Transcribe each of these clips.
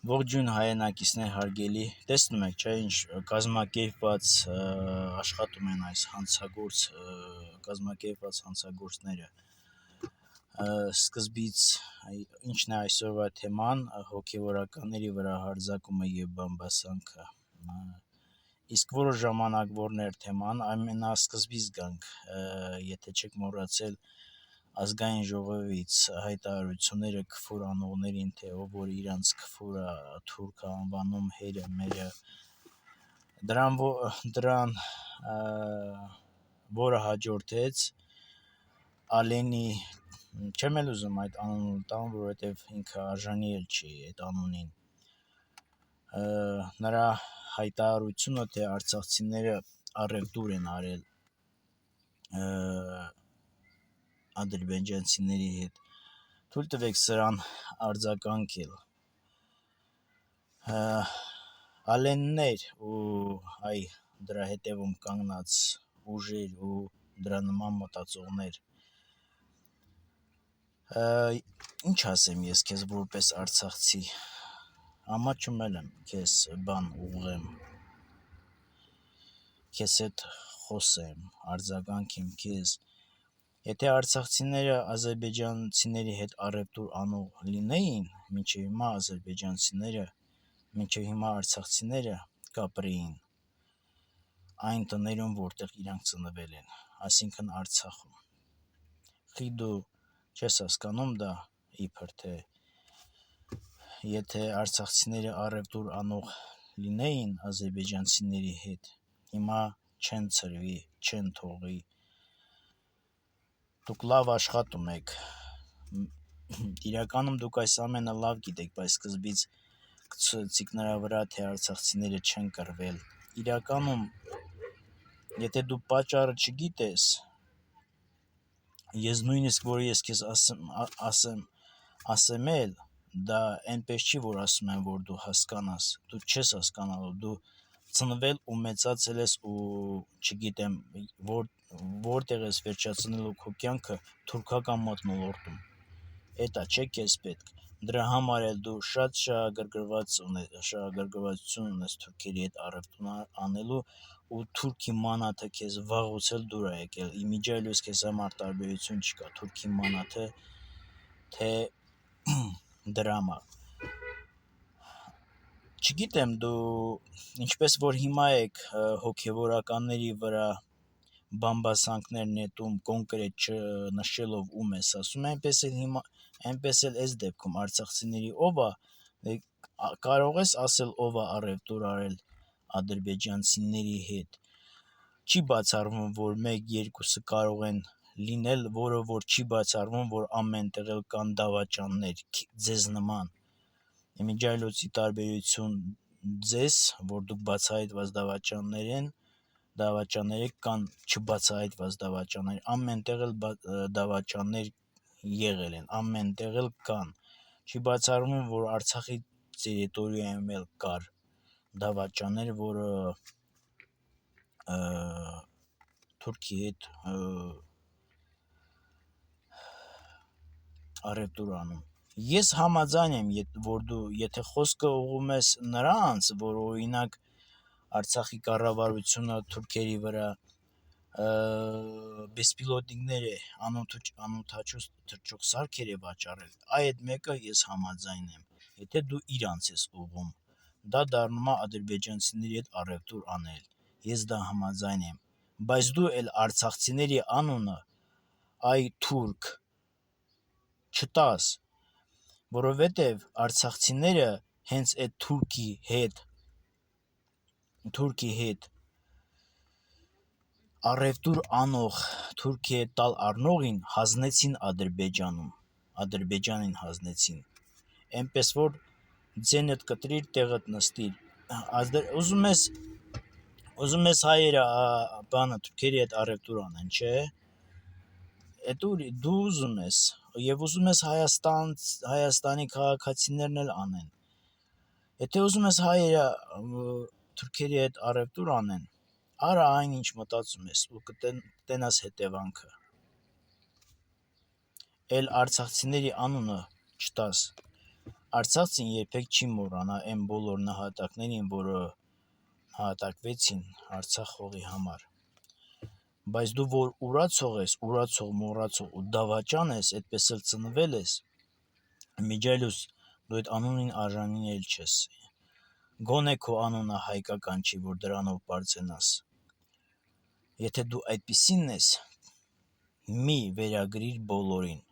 Ողջույն հայրենակիցներ հարգելի, տեսնում եք չէ ինչ կազմակերպված աշխատում են այս կազմակերպված հանցագործները, սկզբից ինչն է այսօրվա թեման, հոգևորականների վրա հարձակումը և բամբասանքը, իսկ որոշ ժամանակ որն էր թեման, ամենասկզբից գանք, եթե չեք մոռացել ազգային ժողովից հայտարարությունները քֆուր անողներին, թե ով որ իրանց քֆուրը թուրք անվանում հերը մերը, դրան որը հաջորդեց Ալենի, չեմ էլ ուզում այդ անունը տամ, որովհետև ինքը արժանի էլ չի այդ անունին, նրա հայտարարությունը, թե արցախցիները առևտուր են արել ադրբեջանցիների հետ, թույլ տվեք սրան արձագանքել, Ալեններ ու դրա հետևում կանգնած ուժեր ու դրա նման մտածողներ, ինչ ասեմ ես քեզ որպես արցախցի, ամաչում եմ քեզ բան ուղղեմ, քեզ հետ խոսեմ, արձագանքեմ քեզ, եթե արցախցիները ադրբեջանցիների հետ առևտուր անող լինեին, մինչև հիմա արցախցիները կապրեին այն տներում, որտեղ իրանք ծնվել են, այսինքն Արցախում, խի դու չես հասկանում դա իբր թե եթե արցախցիները առևտուր անող լինեին ադրբեջանցիների հետ, հիմա չեն ցրվի, չեն թողի, դուք լավ աշխատում եք, իրականում դուք այս ամենը լավ գիտեք, բայց սկզբից կցուցեցիք նրա վրա, թե արցախցիները չեն կռվել, իրականում եթե դու պատճառը չգիտես, ես նույնիսկ որ ես քեզ ասեմ էլ, դա այնպես չի, որ ասում եմ, որ դու հասկանաս, դու չես հասկանալու, դու ծնվել ու մեծացել ես ու չգիտեմ որտեղ ես վերջացնելու քո կյանքը թուրքական մթնոլորտում, էդ է չէ քեզ պետք, դրա համար էլ դու շատ շահագրգռվածություն ունես թուրքերի հետ առևտուր անելու ու թուրքի մանաթը քեզ վաղուց էլ դուր է եկել, իմիջիայլոց քեզ համար տարբերություն չկա, թուրքի մանաթը թե դրամը, չգիտեմ դու ինչպես որ հիմա եք հոգևորականների վրա բամբասանքներ նետում կոնկրետ չնշելով ում ես ասում, այնպես էլ այս դեպքում արցախցիների ով է, կարող ես ասել ով է առևտուր արել ադրբեջանցիների հետ, չի բացառվում, որ 1-2-ը կարող են լինել, որը որ չի բացառվում, որ ամեն տեղ էլ կան դավաճաններ, ձեզ նման, իմիջիայլոցի տարբերություն ձեզ, որ դուք բացահայտված դավաճաններ եք, կան չբացահայտված դավաճաններ, ամեն տեղ էլ դավաճաններ եղել են, ամեն տեղ էլ կան, չի բացառվում, որ Արցախի տերիտորիայում էլ կար դավաճաններ, որը թուրքի հետ առևտուր անում, ես համաձայն եմ, որ դու եթե խոսքը ուղղում ես նրանց, որ օրինակ Արցախի կառավարությունը թուրքերի վրա բեսպիլոտիկներ է, անօդաչու թռչող սարքեր է վաճառել, այդ մեկը ես համաձայն եմ, եթե դու իրանց ես ուղղում, դա դառնում է ադրբեջանցիների հետ առևտուր անել, ես դա համաձայն եմ, բայց դու էլ արցախցիների անունը այ թուրք չտաս, որովհետև արցախցիները հենց այդ թուրքի հետ առևտուր անող, թուրքի հետ տալ առնողին հանձնեցին Ադրբեջանին հանձնեցին, այնպես որ ձենդ կտրիր, տեղդ նստիր, ուզում ես հայերը թուրքերի հետ առևտուր անեն, չէ, դու ուզում ես, և ուզում ես Հայաստանի քաղաքացիներն էլ անեն, եթե ուզում ես հայերը թուրքերի հետ առևտուր անեն, արա այն ինչ մտածում ես ու կտենաս հետևանքը, էլ արցախցիների անունը չտաս, Արցախցին երբեք չի մոռանա այն բոլոր նահատակներին, որը նահատակվեցին Արցախ հողի համար։ Բայց դու որ ուրացող ես, ուրացող, մոռացող ու դավաճան ես, այդպես էլ ծնվել ես, միջայլոց դու այդ անունին արժանին էլ չես։ Գոնե քո անունը հայկական չի, որ դրանով բարձենաս։ Եթե դու այդպիսինն ես, մի վերագրիր բոլորին։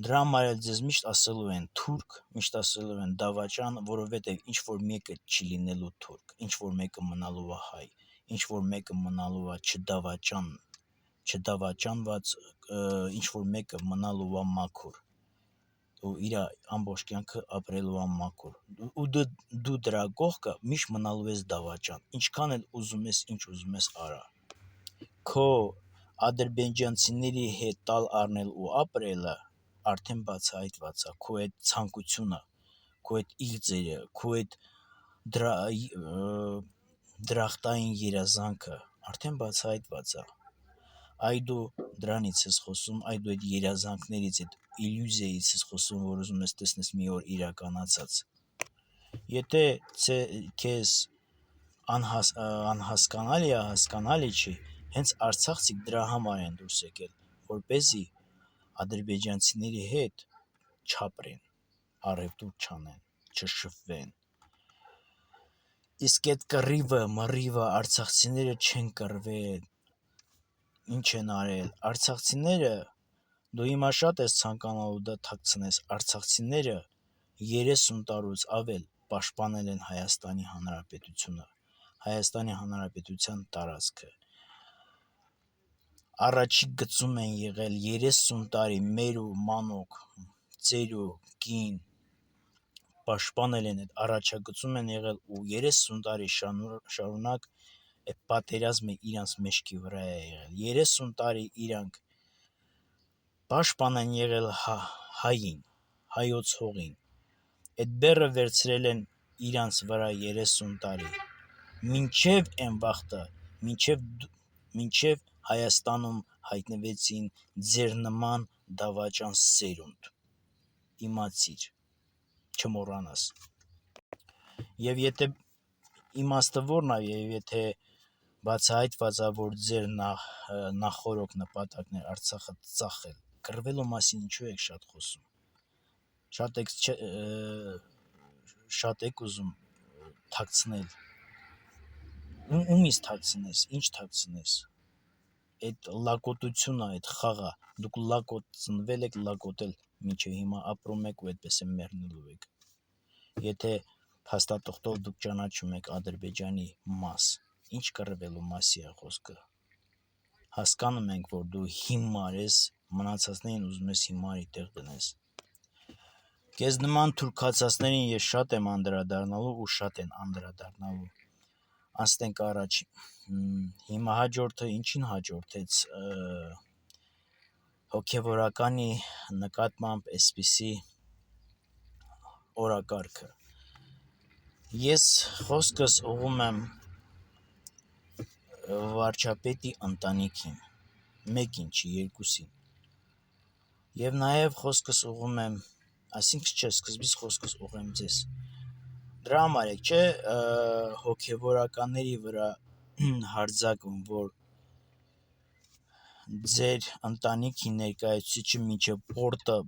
Դրա համար էլ ձեզ միշտ ասելու են թուրք, միշտ ասելու են դավաճան, որովհետև ինչ որ մեկը չի լինելու թուրք, ինչ որ մեկը մնալու է հայ, ինչ որ մեկը մնալու է չդավաճանված, ինչ որ մեկը մնալու է մաքուր, ու իր ամբողջ կյանքը ապրելու է մաքուր, ու դու դրա կողքը միշտ մնալու ես դավաճան, ինչքան էլ ուզում ես, ինչ ուզում ես արա։ Քո ադրբեջանցիների հետ տալ առնել ու ապրելը արդեն բացահայտված է, քո այդ ցանկությունը, քո այդ իղձերը, քո այդ դրախտային երազանքը արդեն բացահայտված է։ Այ դու դրանից ես խոսում, այ դու այդ երազանքներից, այդ իլյուզիայից ես խոսում, որ ուզում ես տեսնես մի օր իրականացած։ Եթե քեզ անհասկանալի է, հասկանալի չի, հենց արցախցիք դրա համար են դուրս եկել, որպեսզի ադրբեջանցիների հետ չապրեն, առևտուր չանեն, չշփվեն։ Իսկ այդ կռիվը, մռիվը արցախցիները չեն կռվել, ինչ են արել։ Արցախցիները, դու հիմա շատ ես ցանկանալու դա թաքցնես, արցախցիները 30 տարուց ավել պաշտպանել են Հայաստանի Հանրապետությունը, Հայաստանի Հանրապետության տարածքը։ Առաջի գծում են եղել 30 տարի մեր ու մանուկ, ծեր ու կին պաշտպանել են, այդ առաջագծում են եղել ու 30 տարի շարունակ այդ պատերազմը իրանց մեջքի վրա է եղել։ 30 տարի իրանք պաշտպան են եղել հային, հայոց հողին։ Այդ բեռը վերցրել են իրանց վրա 30 տարի։ Մինչև այն վաղտը, մինչև Հայաստանում հայտնվեցին ձեր նման դավաճան սերունդ։ Իմացիր, չմոռանաս։ Եվ եթե իմաստը որն է, եւ եթե բացահայտված է, որ ձեր նախորոք նպատակն է Արցախը ծախել, կռվելու մասին ինչու եք շատ խոսում։ Շատ եք ուզում թաքցնել։ Ումից թաքցնես, ինչ թաքցնես։ Այդ լակոտությունը, այդ խաղը, դուք լակոտ ծնվել եք, լակոտ էլ մինչև հիմա ապրում եք ու այդպես էլ մեռնելու եք։ Եթե փաստաթղթով դուք ճանաչում եք Ադրբեջանի մաս, ինչ կռվելու մասի է խոսքը։ Հասկանում ենք, որ դու հիմար ես, մնացածներին ուզում ես հիմարի տեղ դնես։ Քեզ նման թուրքացածներին ես շատ եմ անդրադառնալու ու շատ են անդրադառնալու։ Անցնենք առաջ։ Հիմա հաջորդը ինչին հաջորդեց հոգևորականի նկատմամբ այսպիսի օրակարգը։ Ես խոսքս ուղղում եմ վարչապետի ընտանիքին, մեկին չի, երկուսին։ Եվ նաև խոսքս ուղղում եմ, այսինքն չէ, սկզբից խոսքս ուղղեմ ձեզ։ Դրա համար եք, չէ, հոգևորականների վրա հարձակվում, որ ձեր ընտանիքի ներկայացուցիչը մինչև պորտը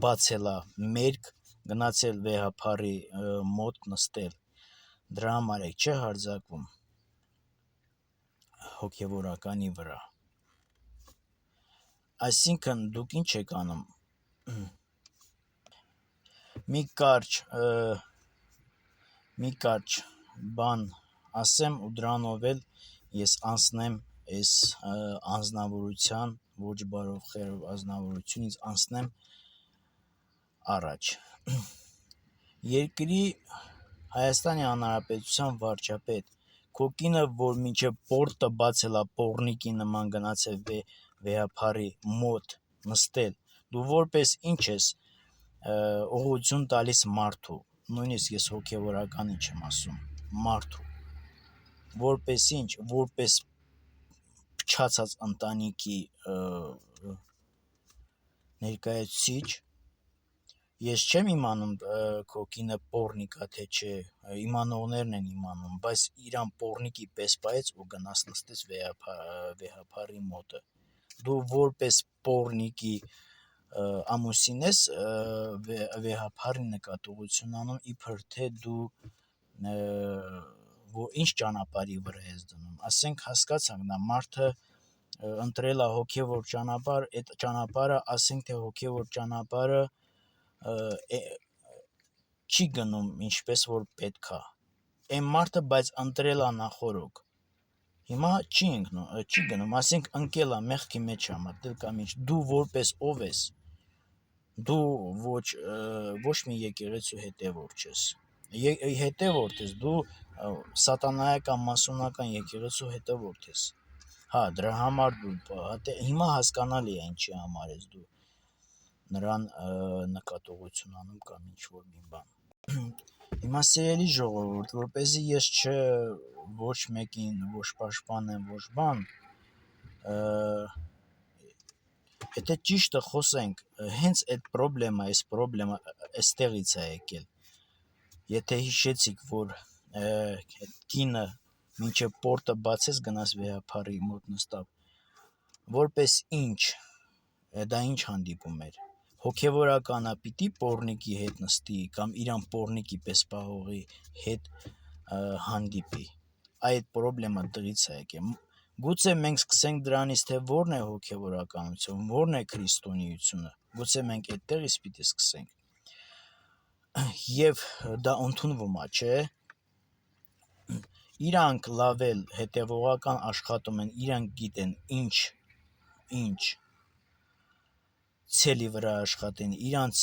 բացել է մերկ, գնացել վեհափառի մոտ նստել։ Դրա համար եք, չէ, հարձակվում հոգևորականի վրա։ Այսինքն դուք ինչ եք անում։ Մի կարճ բան ասեմ ու դրանով էլ ես անցնեմ այս անձնավորության, ոչ բարով խերով անձնավորությունից անցնեմ առաջ։ Երկրի Հայաստանի Հանրապետության վարչապետ, քո կինը, որ մինչև պորտը բացել է, պոռնիկի նման գնացել վեհափառի մոտ նստել, դու որպես ինչ ես ուղղություն տալիս մարդու, նույնիսկ ես հոգևորականի չեմ ասում, մարդու, որպես ինչ, որպես փչացած ընտանիքի ներկայացուցիչ, Ես չեմ իմանում քո կինը պոռնիկ է թե չէ, իմանողներն են իմանում, բայց իրան պոռնիկի պես պահեց ու գնաց նստեց վեհափարի մոտը։ Դու որպես պոռնիկի ամուսին ես վեհափարի նկատողություն անում, իբր թե դու ինչ ճանապարհի վրա ես դնում։ Ասենք հասկացանք, նա մարդը ընտրել է հոգևոր ճանապարհ, այդ ճանապարհը, ասենք թե հոգևոր ճանապարհը չի գնում ինչպես որ պետք է։ Այն մարդը բայց ընտրել է նախորոք։ Հիմա չի գնում, ասենք ընկել է մեղքի մեջ է մտել կամ ինչ, դու որպես ով ես, դու ոչ մի եկեղեցու հետևորդ չես։ Հետևորդ ես, դու սատանայական մասոնական եկեղեցու հետևորդ ես։ Հա, դրա համար դու հիմա հասկանալի է ինչի համար ես դու նրան նկատողություն անում կամ ինչ-որ մի բան։ Հիմա սիրելի ժողովուրդ, որպեսզի ես ոչ մեկին ոչ պաշտպանեմ, ոչ բան, եթե ճիշտը խոսենք, հենց այդ պրոբլեմը այստեղից է եկել։ Եթե հիշեցիք, որ կինը մինչև պորտը բացեց գնաց վեհափարի մոտ նստավ, որպես ինչ, դա ինչ հանդիպում էր։ Հոգևորականը պիտի պոռնիկի հետ նստի կամ իրան պոռնիկի պես պահողի հետ հանդիպի։ Այդ պրոբլեմը դրից է եկել։ Գուցե մենք սկսենք դրանից, թե որն է հոգևորականություն, որն է քրիստոնեությունը, գուցե մենք այդտեղից պիտի սկսենք։ Եվ դա ընդունվում է, չէ՞։ Իրանք լավ էլ հետևողական աշխատում են, իրանք գիտեն ինչ ցելի վրա աշխատեն, իրանց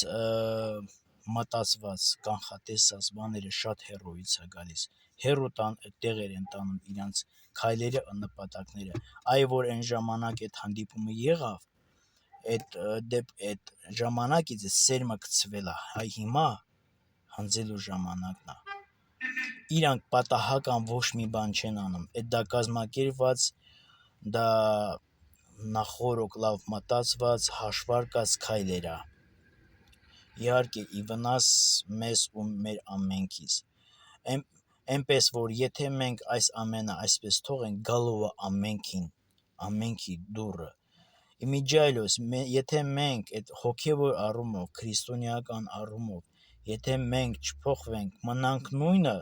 մտածված, կանխատեսած բաները շատ հեռուից է գալիս, հեռու տեղեր են տանում իրանց քայլերը, նպատակները։ Այ որ այն ժամանակ այդ հանդիպումը եղավ, այդ ժամանակից սերմը գցվել է, հայ հիմա հնձելու ժամանակն է։ Իրանք պատահական ոչ մի բան չեն անում, դա կազմակերպված, դա նախորոք լավ մտածված, հաշվարկած քայլեր է։ Իհարկե ի վնաս մեզ ու մեր ամենքից։ Էնպես որ եթե մենք այս ամենը այսպես թողենք, գալու է ամենքի դուռը։ Իմիջիայլոս, եթե մենք այդ հոգևոր առումով, քրիստոնեական առումով, եթե մենք չփոխվենք, մնանք նույնը,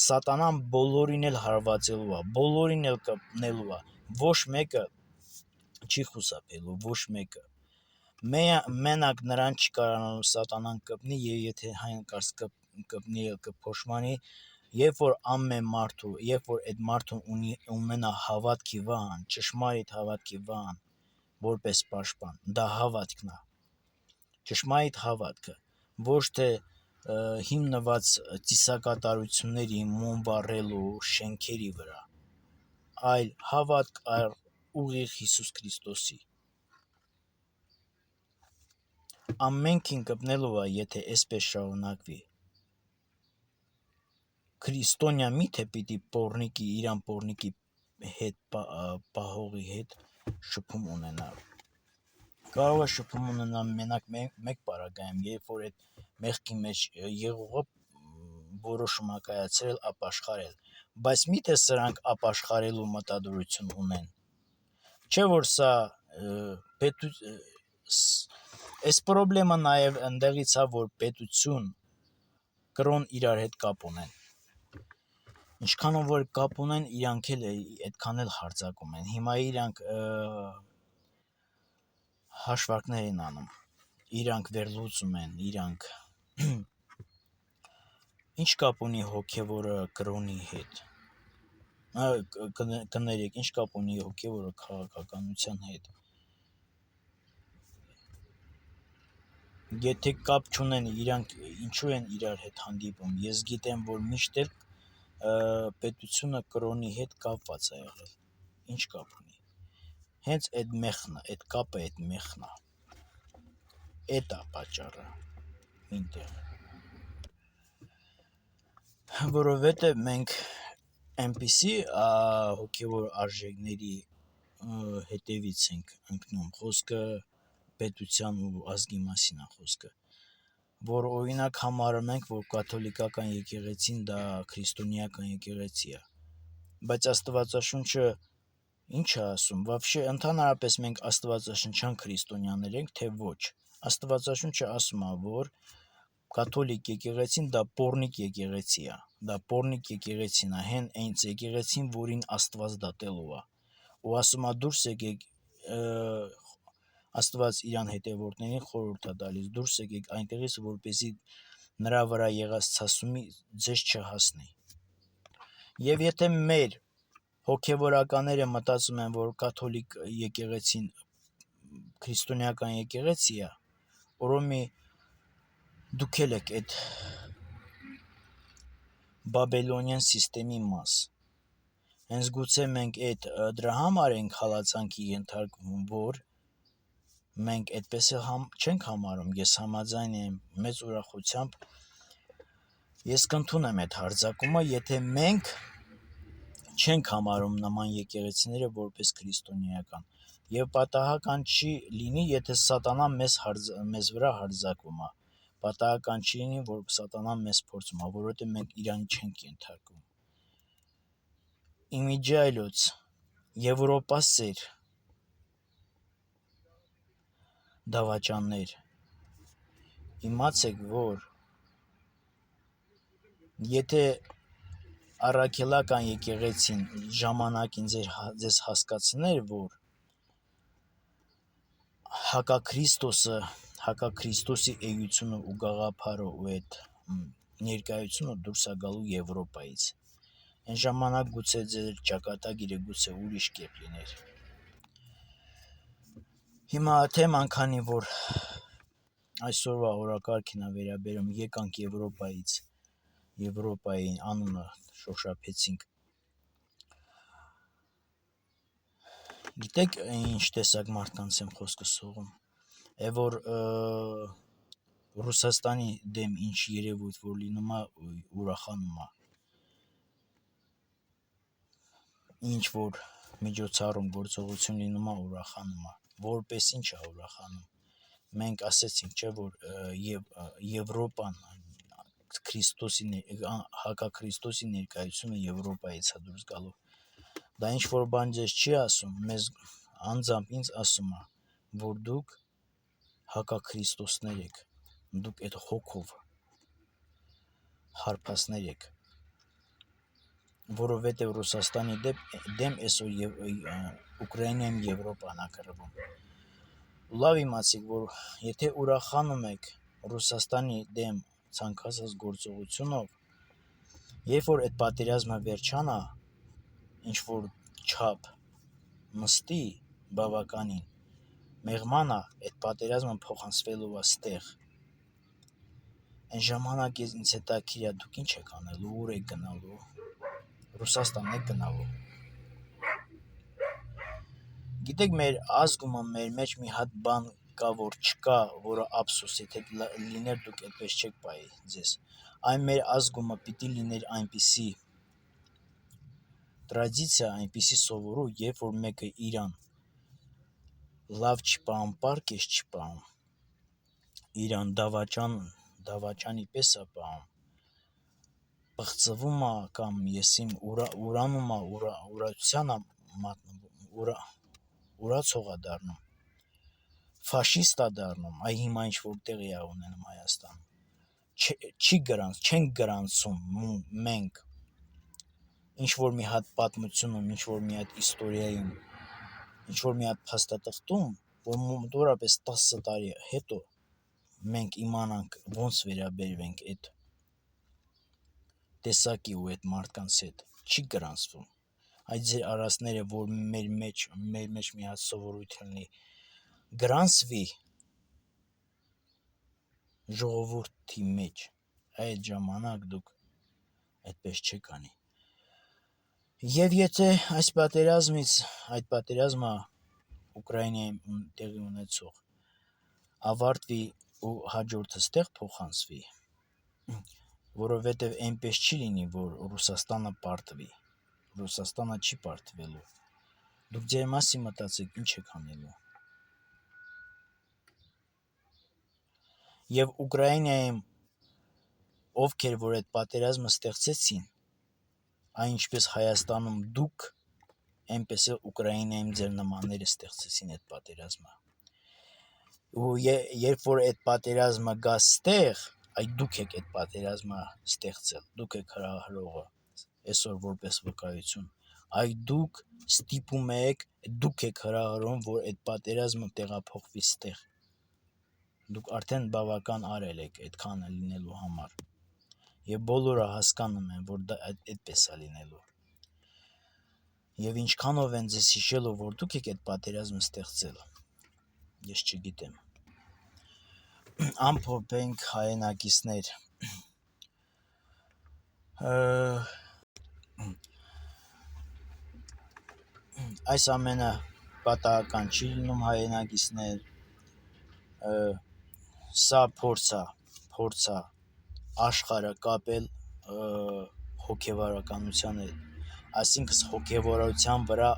սատանան բոլորին էլ հարվածելու է, բոլորին էլ կպնելու է, ոչ մեկը չի խուսափելու, ոչ մեկը։ Մենակ նրան չի կարողանում սատանան կպնի, եւ եթե հանկարծ կպնի կփոշմանի, երբ որ այդ մարդուն ունենա հավատքի վահան, ճշմարիտ հավատքի վահան, որպես պաշտպան, դա հավատքն է, ճշմարիտ հավատքը, ոչ թե հիմնված ծիսակատարությունների, մոմ վառելու շենքերի վրա, այլ հավատք ուղիղ Հիսուս Քրիստոսի։ Ամենքին կպնելու է, եթե այսպես շարունակվի։ Քրիստոնյա միթե պիտի իրան պոռնիկի հետ պահողի հետ շփում ունենա։ Կարող է շփում ունենալ մենակ մեկ պարագայում, երբ որ այդ մեղքի մեջ եղողը որոշում է կայացրել ապաշխարել, բայց միթե սրանք ապաշխարելու մտադրություն ունեն։ Չէ՞ որ սա այս պրոբլեմը նաև ընդեղից է, որ պետություն, կրոն իրար հետ կապ ունեն։ Ինչքանով որ կապ ունեն, իրանք էլ այդքան էլ հարձակում են։ Հիմա իրանք հաշվարկներ են անում, իրանք վերլուծում են, իրանք ինչ կապ ունի հոգևորը կրոնի հետ։ Կներեք, ինչ կապ ունի հոգևորը քաղաքականության հետ։ Եթե կապ չունեն, իրանք ինչու են իրար հետ հանդիպում։ Ես գիտեմ, որ միշտ էլ պետությունը կրոնի հետ կապված է եղել։ Ինչ կապ ունի։ Հենց այդ մեղքն է, այդ կապը, այդ մեղքն է։ Էդ է պատճառը մինտեղ։ Որովհետև մենք այնպիսի հոգևոր արժեքների հետևից ենք ընկնում, խոսքը պետության ու ազգի մասին է խոսքը, որ օրինակ համարում ենք, որ կաթոլիկական եկեղեցին դա քրիստոնեական եկեղեցի է, բայց Աստվածաշունչը ինչ է ասում, вообще ընդհանրապես մենք աստվածաշնչյան քրիստոնյաներ ենք, թե ոչ։ Աստվածաշունչը ասում է, որ կաթոլիկ եկեղեցին դա պոռնիկ եկեղեցի է, դա պոռնիկ եկեղեցին է, հեն այնց եկեղեցին, որին Աստված դատելով է, ու ասում է դուրս եկեք, Աստված իրան հետևորդներին խորհուրդ է տալիս, դուրս եկեք այնտեղից, որպեսզի նրա վրա եղած ցասումի ձեզ չհասնի։ Եվ եթե մեր հոգևորականները մտածում են, որ կաթոլիկ եկեղեցին քրիստոնեական եկեղեցի է, որոմի դուք էլ եք այդ բաբելոնյան սիստեմի մաս, հենց գուցե մենք դրա համար ենք հալածանքի ենթարկվում, որ մենք այդպես չենք համարում, ես համաձայն եմ մեծ ուրախությամբ, ես կընդունեմ այդ հարձակումը, եթե մենք չենք համարում նման եկեղեցիները որպես քրիստոնեական, եւ պատահական չի լինի, եթե սատանան մեզ վրա հարձակվում է, պատահական չի լինի, որ սատանան մեզ փորձում է, որովհետեւ մենք իրան չենք ենթարկում։ Իմիջի այլոց Եվրոպա սեր դավաճաններ, իմացեք, որ եթե առաքելական եկեղեցին ժամանակին ձեզ հասկացներ, որ հակաքրիստոսի էությունը ու գաղափարը ու այդ ներկայությունը դուրս է գալու Եվրոպայից, այն ժամանակ գուցե ձեր ճակատագիրը գուցե ուրիշ կերպ լիներ։ Հիմա թեման, քանի որ այսօրվա օրակարգին է վերաբերում, եկանք Եվրոպայի անունը շոշափեցինք։ Գիտեք ինչ տեսակ մարդկանց եմ խոսքը սողում, որ Ռուսաստանի դեմ ինչ երևույթ որ լինում է, ուրախանում է, ինչ որ միջոցառում գործողություն լինում է, ուրախանում է, որպես ինչ է ուրախանում։ Մենք ասեցինք, չէ, որ Եվրոպան հակաքրիստոսի ներկայությունը Եվրոպայից է դուրս գալու։ Դա ինչ որ բան ձեզ չի ասում, մեզ անձամբ ինձ ասում է, որ դուք հակաքրիստոսներ եք, դուք այդ հոգով հարբածներ եք, որովհետև Ռուսաստանի դեմ այսօր Ուկրաինայում Եվրոպան է կռվում։ Լավ իմացիք, որ եթե ուրախանում եք Ռուսաստանի դեմ ցանկացած գործողությունով, երբ որ այդ պատերազմը վերջանա, ինչ որ չափ նստի բավականին, մեղմանա, այդ պատերազմը փոխանցվելով է ստեղ, այն ժամանակ ինձ հետաքրքիր է դուք ինչ եք անելու, ուր եք գնալու, Ռուսաստան եք գնալու։ Գիտեք, մեր ազգումը, մեր մեջ մի հատ բան կա, որ չկա, որը ափսոս, եթե լիներ դուք այդպես չեք պահի ձեզ, այն մեր ազգումը պիտի լիներ այնպիսի տրադիցիա, այնպիսի սովորու, երբ որ մեկը իրան լավ չի պահում, պարկես չի պահում, իրան դավաճանի պես է պահում, պղծվում է կամ եսիմ ուրանում է, ուրացության է մատնվում, ուրացող է դառնում, ֆաշիստ է դառնում, այ հիմա ինչ որ տեղի է ունենում Հայաստանում, չենք գրանցում մենք ինչ որ մի հատ պատմությունում, ինչ որ մի հատ իսტორիայում, ինչ որ մի հատ փաստաթղթում, որ մոտավորապես 10 տարի հետո մենք իմանանք ոնց վերաբերվենք այդ տեսակի ու այդ մարդկանց հետ, չի գրանցվում։ Այդ ձեր արածները, որ մեր մեջ մի հատ սովորույթ լինի, գրանցվի ժողովրդի մեջ, այդ ժամանակ դուք այդպես չեք անի։ Եվ եթե այդ պատերազմը Ուկրաինայում տեղի ունեցող ավարտվի ու հաջորդը ստեղ փոխանցվի, որովհետև այնպես չի լինի, որ Ռուսաստանը պարտվի, Ռուսաստանը չի պարտվելու, դուք ձեր մասին մտածեք, ինչ եք անելու։ Եվ Ուկրաինայում ովքեր որ այդ պատերազմը ստեղծեցին, այն ինչպես Հայաստանում դուք, այնպես էլ Ուկրաինայում ձեր նմանները ստեղծեցին այդ պատերազմը։ Ու երբ որ այդ պատերազմը գա ստեղ, այդ դուք եք այդ պատերազմը ստեղծել, դուք եք հրահրողը, այսօր որպես վկայություն, այդ դուք ստիպում եք, դուք եք հրահրում, որ այդ պատերազմը տեղափոխվի ստեղ։ Դուք արդեն բավական արել եք այդքանը լինելու համար։ Եվ բոլորը հասկանում են, որ դա այդպես է լինելու։ Եվ ինչքանով են ձեզ հիշելով, որ դուք եք այդ պատերազմը ստեղծել, ես չգիտեմ։ Ամփոփենք հայրենակիցներ։ Այս ամենը պատահական չի լինում, հայրենակիցներ, սա փորձ է աշխարհը կապել հոգևորականության հետ, այսինքն հոգևորության վրա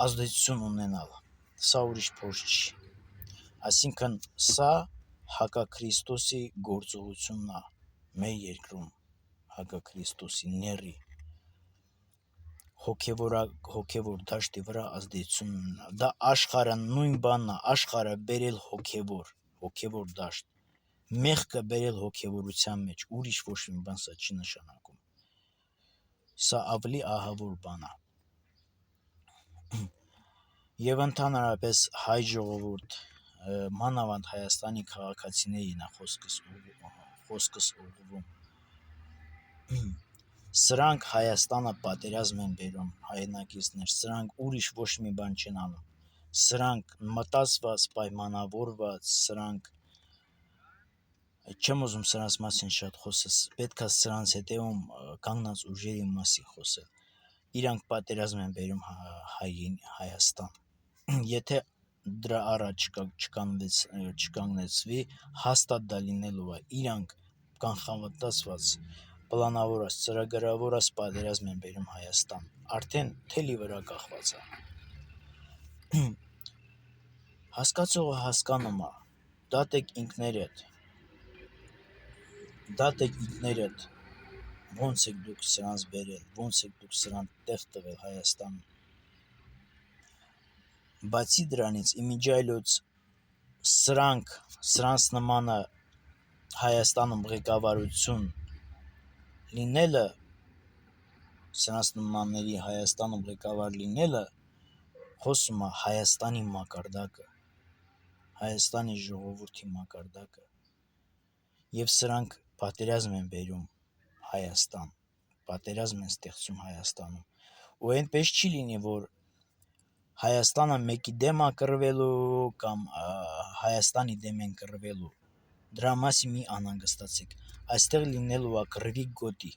ազդեցություն ունենալ, սա ուրիշ փորձ չի, այսինքն սա հակաքրիստոսի գործողությունն է մեր երկրում, հակաքրիստոսի նեռի հոգևոր դաշտի վրա ազդեցություն ունենալ, դա աշխարհը նույն բանն է, աշխարհը բերել հոգևոր դաշտ, մեղքը բերել հոգևորության մեջ, ուրիշ ոչ մի բան սա չի նշանակում, սա ավելի ահավոր բան է։ Եվ ընդհանրապես հայ ժողովուրդ, մանավանդ Հայաստանի քաղաքացիներին է խոսքս ուղղվում, սրանք Հայաստանը պատերազմ են բերում, հայրենակիցներ, սրանք ուրիշ ոչ մի բան չեն անում, սրանք մտածված, պայմանավորված, սրանք չեմ ուզում սրանց մասին շատ խոսել, պետք է սրանց հետևում կանգնած ուժերի մասին խոսել, իրանք պատերազմ են բերում Հայաստան, եթե դրա առաջ չկանգնեցվի, հաստատ դա լինելու է, իրանք կանխատեսված, պլանավորված, ծրագրավորված պատերազմ են բերում Հայաստան, արդեն թելի վրա կախված է։ Հասկացողը հասկանում է, դատեք ինքներդ, ոնց եք դուք սրանց բերել, ոնց եք դուք սրան տեղ տվել Հայաստանում։ Բացի դրանից, իմիջիայլոց սրանց նմանը Հայաստանում ղեկավարություն լինելը, սրանց նմանների Հայաստանում ղեկավար լինելը, խոսում է Հայաստանի մակարդակը, Հայաստանի ժողովրդի մակարդակը, և սրանք պատերազմ են բերում Հայաստան, պատերազմ են ստեղծում Հայաստանում, ու այնպես չի լինի, որ Հայաստանը մեկի դեմ է կռվելու կամ Հայաստանի դեմ են կռվելու, դրա մասին մի անհանգստացեք, այստեղ լինելու է կռվի գոտի,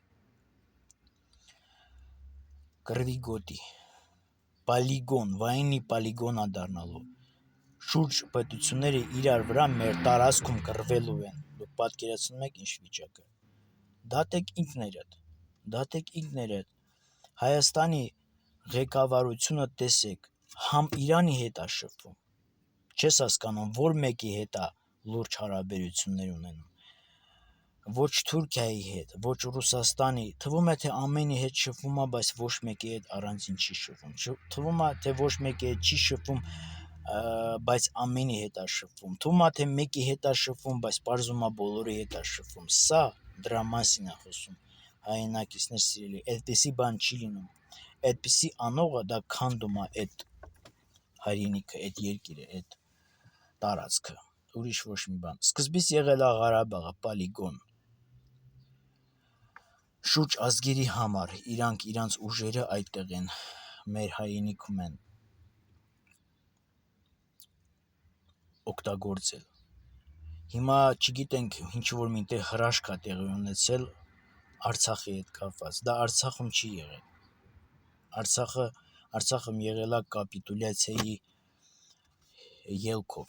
պոլիգոն, վայրենի պոլիգոն է դառնալու, շուրջ պետությունները իրար վրա մեր տարածքում կռվելու են, դուք պատկերացնում եք ինչ վիճակը, դատեք ինքներդ, Հայաստանի ղեկավարությունը տեսեք, համ Իրանի հետ է շփվում, չես հասկանում, որ մեկի հետ է լուրջ հարաբերություններ ունենում, ոչ Թուրքիայի հետ, ոչ Ռուսաստանի, թվում է, թե ամենի հետ շփվում է, բայց ոչ մեկի հետ առանձին չի շփվում, թվում է, թե ոչ մեկի հետ չի շփվում, բայց ամենի հետ է շփվում, թվում է, թե մեկի հետ է շփվում, բայց պարզվում է բոլորի հետ է շփվում, սա դրա մասին է խոսում, հայրենակիցներ սիրելի, այդպիսի բան չի լինում, այդպիսի անողը դա քանդում է այդ հայրենիքը, այդ երկիրը, այդ տարածքը, ուրիշ ոչ մի բան, սկզբից եղել է Ղարաբաղը, պոլիգոն, շուրջ ազգերի համար, իրանք իրանց ուժերը այդտեղ են, մեր հայրենիքում են օգտագործել, հիմա չգիտենք, ինչ-որ մինտեղ հրաշք է տեղի ունեցել Արցախի հետ կապված, դա Արցախում չի եղել, Արցախում եղել է կապիտուլյացիայի ելքով,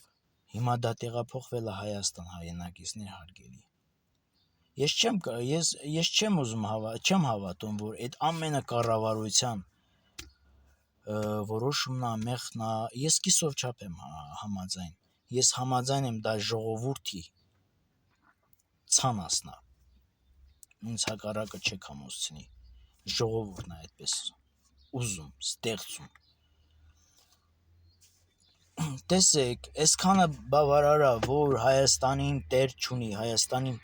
հիմա դա տեղափոխվել է Հայաստան, հայրենակիցներ հարգելի, ես չեմ հավատում, որ այդ ամենը կառավարության որոշումն է, մեղքն է, ես կիսով չափ եմ համաձայն։ Ես համաձայն եմ դա ժողովրդի ցանասնա։ Ինձ հակառակը չեք համոզցնի։ Ժողովուրդն է այդպես ուզում, ստեղծում։ Տեսեք, այսքանը բավարար է, որ Հայաստանին տեր չունի, Հայաստանին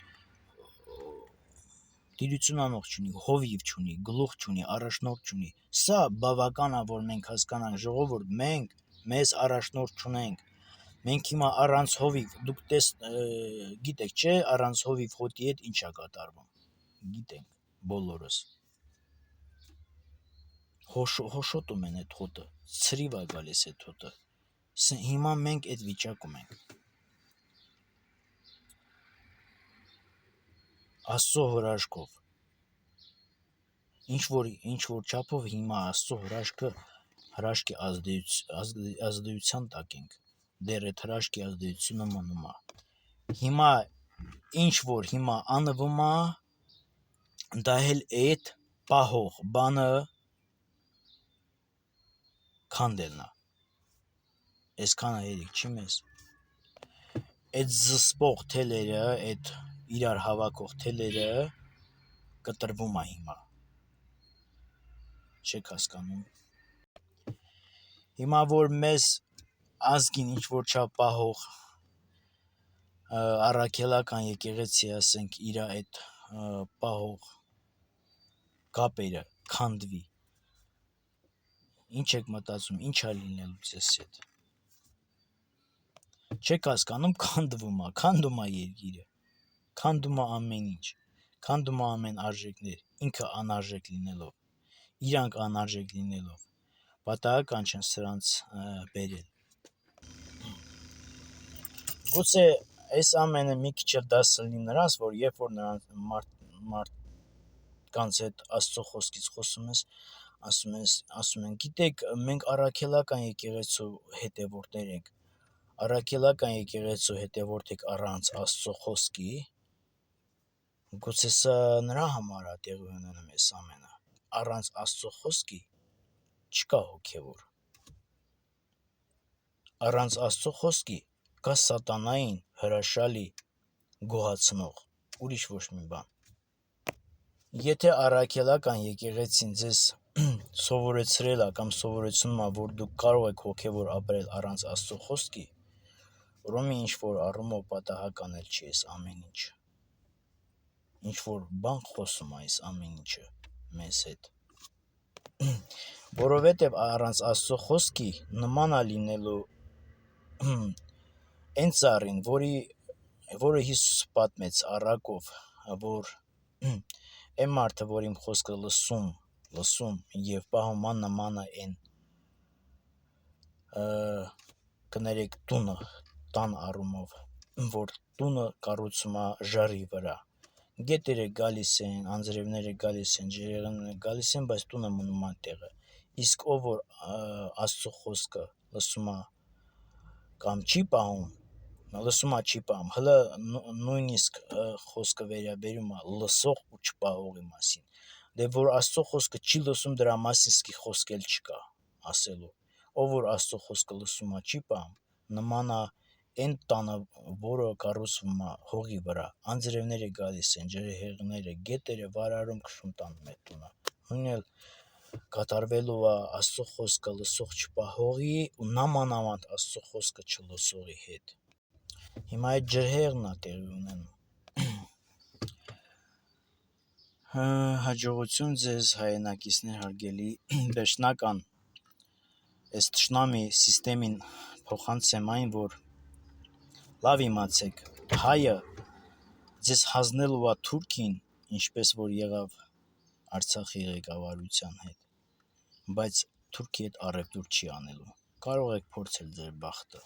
տիրությունանող չունի, հովիվ չունի, գլուխ չունի, առաջնորդ չունի։ Սա բավական է, որ մենք հասկանանք, ժողովուրդ, մենք մեզ առաջնորդ չունենք։ Մենք հիմա առանց հովիվ, դուք գիտեք, չէ, առանց հովիվ հոտի հետ ինչ է կատարվում։ Գիտենք բոլորս։ Հոշոտում են այդ հոտը, ցրիվ է գալիս այդ հոտը։ Հիմա մենք այդ վիճակում ենք։ Աստծո հրաշքով։ Ինչ որ չափով հիմա Աստծո հրաշքի ազդեցության տակ ենք։ Դեռ այդ հրաշքի ազդեցությունը մնում է։ Հիմա ինչ որ հիմա անվում է, դա էլ այդ պահող բանը քանդելն է։ Այսքանը երիկ չի մեզ։ Այդ զսպող թելերը, այդ իրար հավաքող թելերը կտրվում է հիմա։ Չեք հասկանում։ Հիմա որ մեզ ազգին ինչ որ չափ պահող առաքելական եկեղեցի, ասենք, իր այդ պահող կապերը քանդվի, ինչ եք մտածում, ինչ է լինելու ձեզ հետ։ Չեք հասկանում, քանդում է երկիրը, քանդում է ամեն ինչ, քանդում է ամեն արժեքներ, ինքը անարժեք լինելով, իրանք անարժեք լինելով, պատահական չեն սրանց բերել։ Գուցե այս ամենը մի քիչ էլ դաս լինի նրանց, որ երբ որ նրանց մարդկանց հետ Աստծո խոսքից խոսում ես, ասում են, գիտեք, մենք առաքելական եկեղեցու հետևորդներ ենք, առաքելական եկեղեցու հետևորդ եք առանց Աստծո խոսքի, գուցե սա նրա համար է տեղի ունենում այս ամենը, առանց Աստծո խոսքի չկա հոգևոր, առանց Աստծո խոսքի կա սատանային հրաշալի գոհացնող, ուրիշ ոչ մի բան։ Եթե առաքելական եկեղեցին ձեզ սովորեցրել է կամ սովորեցնում է, որ դուք կարող եք հոգևոր ապրել առանց Աստծո խոսքի, ուրեմն ինչ որ առումով պատահական էլ չի այս ամեն ինչը։ Ինչ որ բան խոսում է այս ամեն ինչը մեզ հետ։ Որովհետև առանց Աստծո խոսքի նման է լինելու այն ծառին, որը Հիսուսը պատմեց առակով, որ այն մարդը, որ իմ խոսքը լսում եւ պահում նման է այն կներեք տունը, տան առումով, որ տունը կառուցում է ժարի վրա։ Գետերը գալիս են, անձրևները գալիս են, ջրեղենները գալիս են, բայց տունը մնում է տեղը։ Իսկ ով որ Աստծո խոսքը լսում է կամ չի պահում, հələ նույնիսկ խոսքը վերաբերում է լսող ու չպահողի մասին։ Դե որ Աստծո խոսքը չի լսում, դրա մասին սկի խոսք էլ չկա ասելու։ Ով որ Աստծո խոսքը լսում է, չի պահում, նման է այն տանը, որը կառուցվում է հողի վրա, անձրևները գալիս են, ջրհեղեղները, գետերը վարարում քշում տանում այդ տունը։ Նույնն էլ կատարվելու է Աստծո խոսքը լսող չպահողի ու նամանավանդ Աստծո խոսքը չլսողի հետ։ Հիմա այդ ջրհեղեղն է տեղի ունենում։ Հաջողություն ձեզ, հայրենակիցներ հարգելի, վերջնական այս թշնամի սիստեմին փոխանցեմ այն, որ լավ իմացեք, հայը ձեզ հանձնելու է Թուրքին, ինչպես որ եղավ Արցախի ղեկավարության հետ, բայց Թուրքի հետ առևտուր չի անելու։ Կարող եք փորձել ձեր բախտը։